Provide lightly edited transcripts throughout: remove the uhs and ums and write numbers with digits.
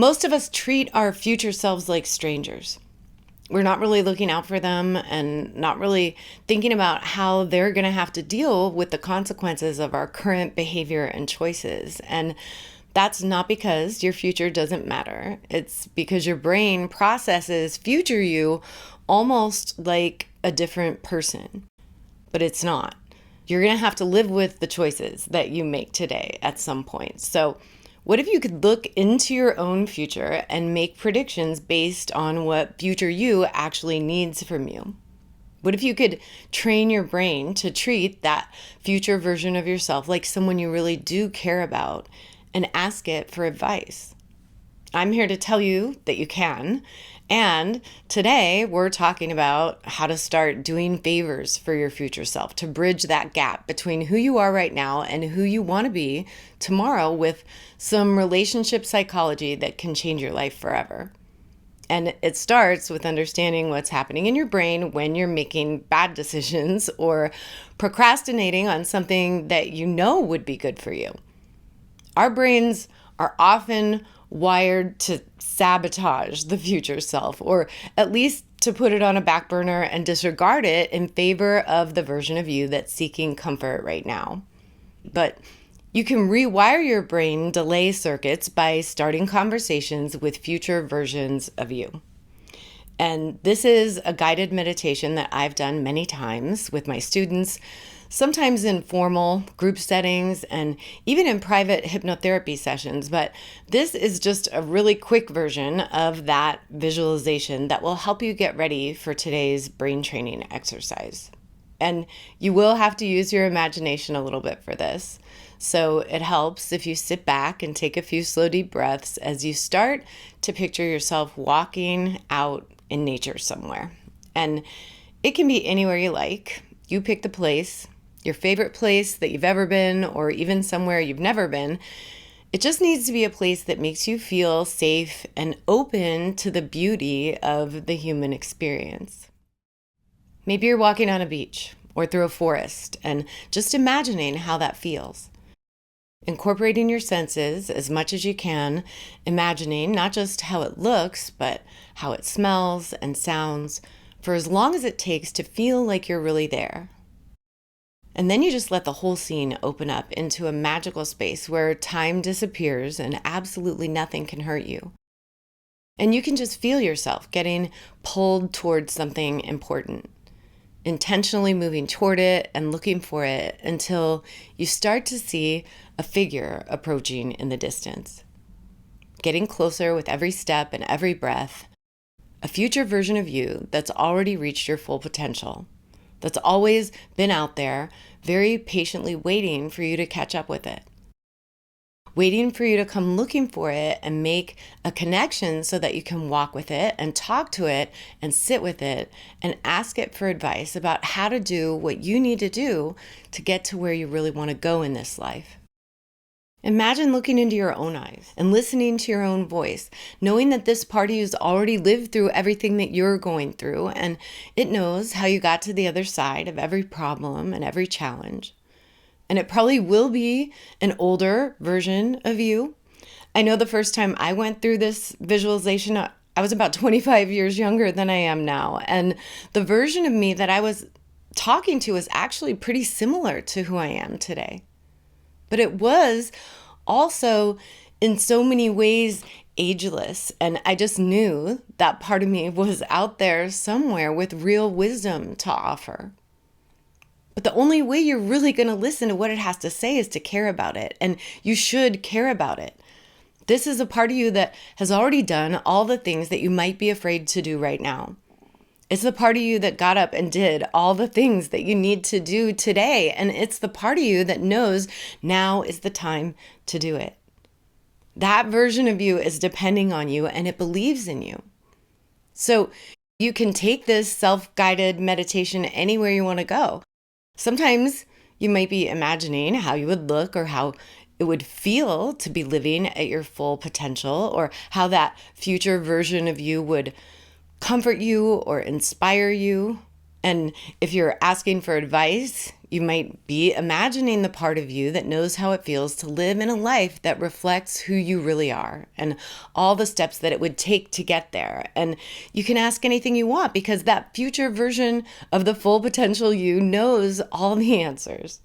Most of us treat our future selves like strangers. We're not really looking out for them and not really thinking about how they're going to have to deal with the consequences of our current behavior and choices. And that's not because your future doesn't matter. It's because your brain processes future you almost like a different person. But it's not. You're going to have to live with the choices that you make today at some point. So what if you could look into your own future and make predictions based on what future you actually needs from you? What if you could train your brain to treat that future version of yourself like someone you really do care about and ask it for advice? I'm here to tell you that you can. And today we're talking about how to start doing favors for your future self to bridge that gap between who you are right now and who you want to be tomorrow with some relationship psychology that can change your life forever. And it starts with understanding what's happening in your brain when you're making bad decisions or procrastinating on something that you know would be good for you. Our brains are often wired to sabotage the future self, or at least to put it on a back burner and disregard it in favor of the version of you that's seeking comfort right now. But you can rewire your brain delay circuits by starting conversations with future versions of you. And this is a guided meditation that I've done many times with my students, sometimes in formal group settings and even in private hypnotherapy sessions. But this is just a really quick version of that visualization that will help you get ready for today's brain training exercise. And you will have to use your imagination a little bit for this. So it helps if you sit back and take a few slow, deep breaths as you start to picture yourself walking out in nature somewhere. And it can be anywhere you like. You pick the place, your favorite place that you've ever been, or even somewhere you've never been. It just needs to be a place that makes you feel safe and open to the beauty of the human experience. Maybe you're walking on a beach or through a forest and just imagining how that feels. Incorporating your senses as much as you can, imagining not just how it looks, but how it smells and sounds for as long as it takes to feel like you're really there. And then you just let the whole scene open up into a magical space where time disappears and absolutely nothing can hurt you. And you can just feel yourself getting pulled towards something important, intentionally moving toward it and looking for it until you start to see a figure approaching in the distance. Getting closer with every step and every breath, a future version of you that's already reached your full potential, that's always been out there, very patiently waiting for you to catch up with it. Waiting for you to come looking for it and make a connection so that you can walk with it and talk to it and sit with it and ask it for advice about how to do what you need to do to get to where you really want to go in this life. Imagine looking into your own eyes and listening to your own voice, knowing that this part of you has already lived through everything that you're going through, and it knows how you got to the other side of every problem and every challenge. And it probably will be an older version of you. I know the first time I went through this visualization, I was about 25 years younger than I am now. And the version of me that I was talking to was actually pretty similar to who I am today. But it was also in so many ways ageless. And I just knew that part of me was out there somewhere with real wisdom to offer. But the only way you're really going to listen to what it has to say is to care about it. And you should care about it. This is a part of you that has already done all the things that you might be afraid to do right now. It's the part of you that got up and did all the things that you need to do today. And it's the part of you that knows now is the time to do it. That version of you is depending on you and it believes in you. So you can take this self-guided meditation anywhere you want to go. Sometimes you might be imagining how you would look or how it would feel to be living at your full potential, or how that future version of you would comfort you or inspire you. And if you're asking for advice, you might be imagining the part of you that knows how it feels to live in a life that reflects who you really are and all the steps that it would take to get there. And you can ask anything you want because that future version of the full potential you knows all the answers.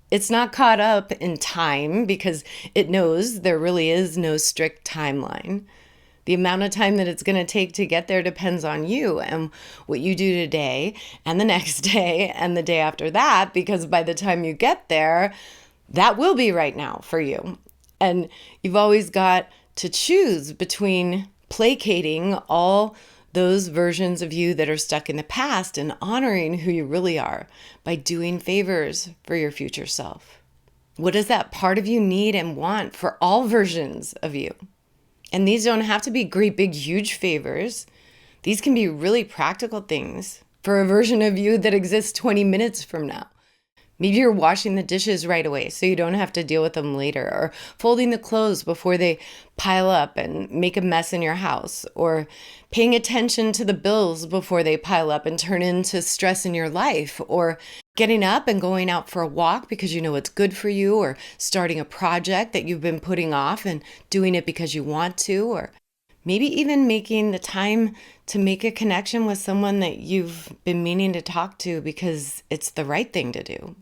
It's not caught up in time because it knows there really is no strict timeline. The amount of time that it's going to take to get there depends on you and what you do today and the next day and the day after that, because by the time you get there, that will be right now for you. And you've always got to choose between placating all those versions of you that are stuck in the past and honoring who you really are by doing favors for your future self. What does that part of you need and want for all versions of you? And these don't have to be great, big, huge favors. These can be really practical things for a version of you that exists 20 minutes from now. Maybe you're washing the dishes right away so you don't have to deal with them later, or folding the clothes before they pile up and make a mess in your house, or paying attention to the bills before they pile up and turn into stress in your life, or getting up and going out for a walk because you know it's good for you, or starting a project that you've been putting off and doing it because you want to, or maybe even making the time to make a connection with someone that you've been meaning to talk to because it's the right thing to do.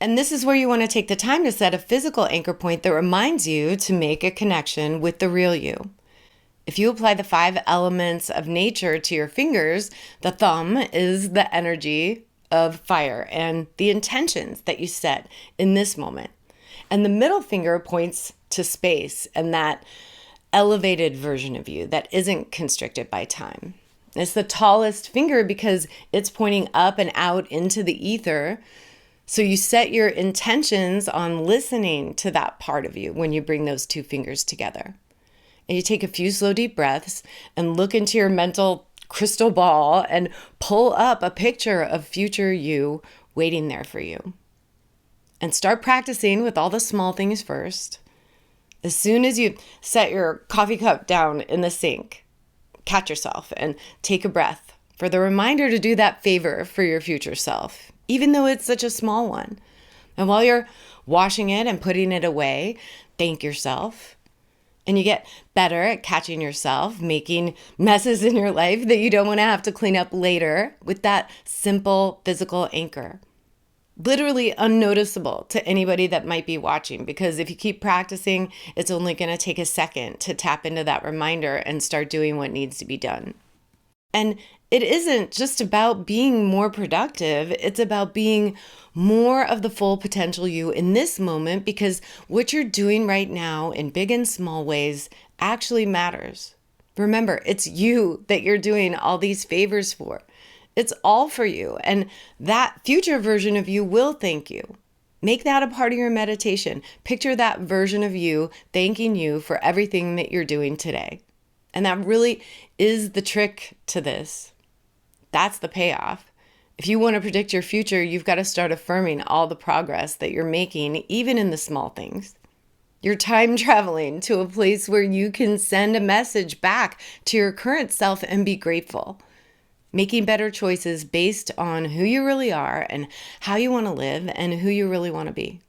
And this is where you want to take the time to set a physical anchor point that reminds you to make a connection with the real you. If you apply the 5 elements of nature to your fingers, the thumb is the energy of fire and the intentions that you set in this moment. And the middle finger points to space and that elevated version of you that isn't constricted by time. It's the tallest finger because it's pointing up and out into the ether. So you set your intentions on listening to that part of you when you bring those 2 fingers together. And you take a few slow, deep breaths and look into your mental crystal ball and pull up a picture of future you waiting there for you. And start practicing with all the small things first. As soon as you set your coffee cup down in the sink, catch yourself and take a breath for the reminder to do that favor for your future self, even though it's such a small one. And while you're washing it and putting it away, thank yourself. And you get better at catching yourself, making messes in your life that you don't want to have to clean up later with that simple physical anchor. Literally unnoticeable to anybody that might be watching, because if you keep practicing, it's only going to take a second to tap into that reminder and start doing what needs to be done. And it isn't just about being more productive. It's about being more of the full potential you in this moment, because what you're doing right now in big and small ways actually matters. Remember, it's you that you're doing all these favors for. It's all for you. And that future version of you will thank you. Make that a part of your meditation. Picture that version of you thanking you for everything that you're doing today. And that really is the trick to this. That's the payoff. If you want to predict your future, you've got to start affirming all the progress that you're making, even in the small things. You're time traveling to a place where you can send a message back to your current self and be grateful. Making better choices based on who you really are and how you want to live and who you really want to be.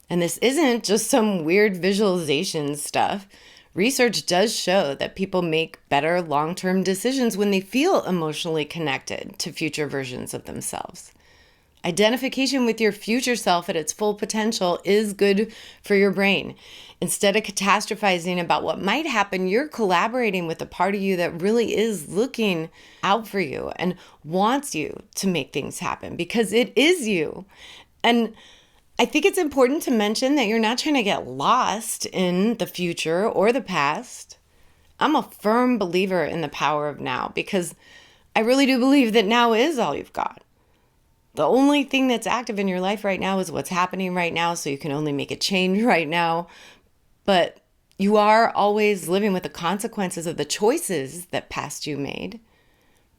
And this isn't just some weird visualization stuff. Research does show that people make better long-term decisions when they feel emotionally connected to future versions of themselves. Identification with your future self at its full potential is good for your brain. Instead of catastrophizing about what might happen, you're collaborating with a part of you that really is looking out for you and wants you to make things happen because it is you. And I think it's important to mention that you're not trying to get lost in the future or the past. I'm a firm believer in the power of now because I really do believe that now is all you've got. The only thing that's active in your life right now is what's happening right now, so you can only make a change right now. But you are always living with the consequences of the choices that past you made.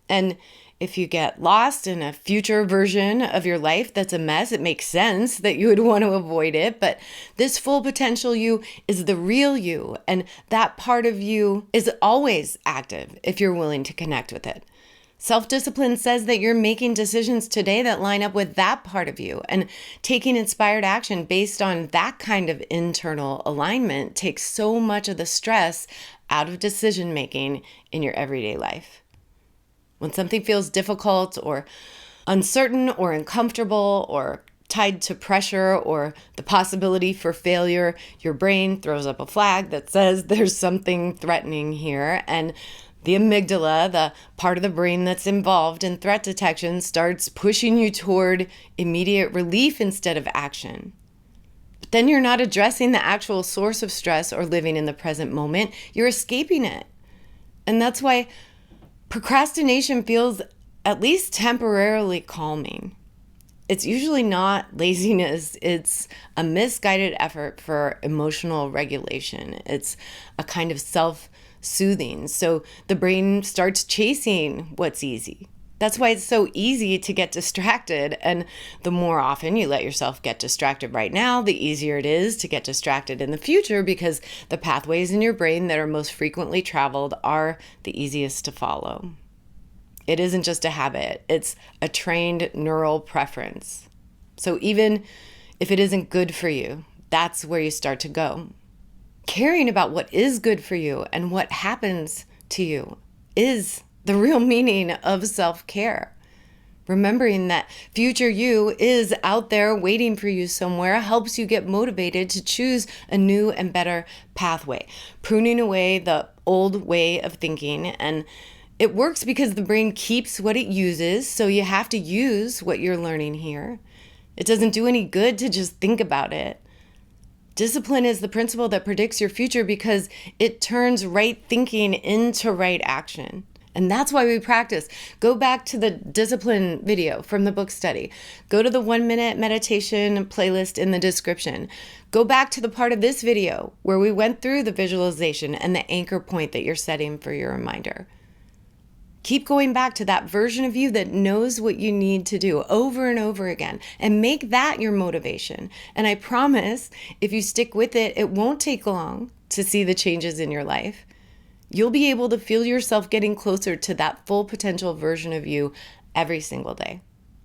And if you get lost in a future version of your life that's a mess, it makes sense that you would want to avoid it. But this full potential you is the real you. And that part of you is always active if you're willing to connect with it. Self-discipline says that you're making decisions today that line up with that part of you, and taking inspired action based on that kind of internal alignment takes so much of the stress out of decision making in your everyday life. When something feels difficult or uncertain or uncomfortable or tied to pressure or the possibility for failure, your brain throws up a flag that says there's something threatening here, and the amygdala, the part of the brain that's involved in threat detection, starts pushing you toward immediate relief instead of action. But then you're not addressing the actual source of stress or living in the present moment. You're escaping it. And that's why procrastination feels at least temporarily calming. It's usually not laziness. It's a misguided effort for emotional regulation. It's a kind of self-soothing. So the brain starts chasing what's easy. That's why it's so easy to get distracted. And the more often you let yourself get distracted right now, the easier it is to get distracted in the future, because the pathways in your brain that are most frequently traveled are the easiest to follow. It isn't just a habit, it's a trained neural preference. So even if it isn't good for you, that's where you start to go. Caring about what is good for you and what happens to you is the real meaning of self-care. Remembering that future you is out there waiting for you somewhere helps you get motivated to choose a new and better pathway, pruning away the old way of thinking. And it works because the brain keeps what it uses, so you have to use what you're learning here. It doesn't do any good to just think about it. Discipline is the principle that predicts your future because it turns right thinking into right action. And that's why we practice. Go back to the discipline video from the book study. Go to the 1-minute meditation playlist in the description. Go back to the part of this video where we went through the visualization and the anchor point that you're setting for your reminder. Keep going back to that version of you that knows what you need to do over and over again, and make that your motivation. And I promise, if you stick with it, it won't take long to see the changes in your life. You'll be able to feel yourself getting closer to that full potential version of you every single day.